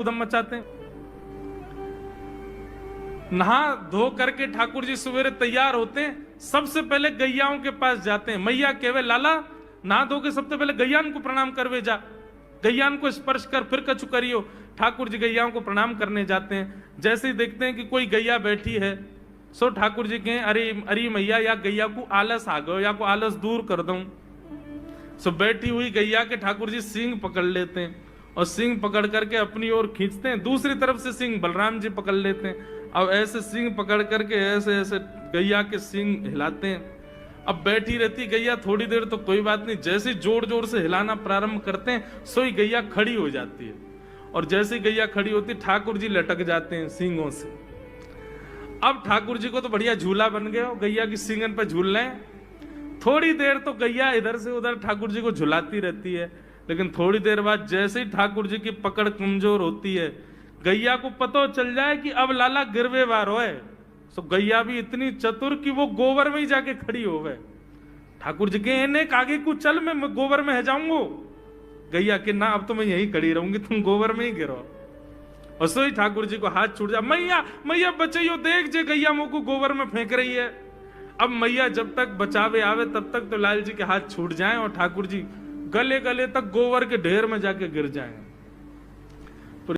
उधम मचाते हैं। नहा धो करके ठाकुर जी सवेरे तैयार होते हैं, सबसे पहले गैयाओं के पास जाते हैं। मैया कहवे लाला नहा धो के सबसे पहले गैयान को प्रणाम करवे जा, गैयान को स्पर्श कर फिर कछु करियो। ठाकुर जी गैयाओं को प्रणाम करने जाते हैं। जैसे ही देखते हैं कि कोई गैया बैठी है, सो ठाकुर जी कहें अरे अरे मैया या गैया को आलस आ गयो, या को आलस दूर कर दूं। सो बैठी हुई गैया के ठाकुर जी सींग पकड़ लेते हैं और सींग पकड़ करके अपनी ओर खींचते हैं। दूसरी तरफ से सींग बलराम जी पकड़ लेते हैं। अब ऐसे सींग पकड़ करके ऐसे ऐसे गैया के सींग हिलाते हैं। अब बैठी रहती गैया थोड़ी देर तो कोई बात नहीं, जैसे जोर जोर से हिलाना प्रारंभ करते हैं सोई गैया खड़ी हो जाती है। और जैसे गैया खड़ी होती ठाकुर जी लटक जाते हैं सींगों से। अब ठाकुर जी को तो बढ़िया झूला बन गया, गैया की सींगन पर झूल रहे हैं। थोड़ी देर तो गैया इधर से उधर ठाकुर जी को झुलाती रहती है, लेकिन थोड़ी देर बाद जैसे ही ठाकुर जी की पकड़ कमजोर होती है, गैया को पता चल जाए कि अब लाला गिरवे वार है। सो गैया भी इतनी चतुर कि वो गोबर में ही जाके खड़ी हो गए। ठाकुर जी के ने आगे को चल, मैं गोबर में है जाऊंगा। गैया के ना अब तो मैं यहीं खड़ी रहूंगी, तुम गोबर में ही गिरो। और सो ही ठाकुर जी को हाथ छूट जा, मैया मैया बचाइयो, देख जे गैया मुंह को गोबर में फेंक रही है। अब मैया जब तक बचावे आवे तब तक तो लाल जी के हाथ छूट जाएं और ठाकुर जी गले गले तक गोबर के ढेर में जाके गिर जाएं।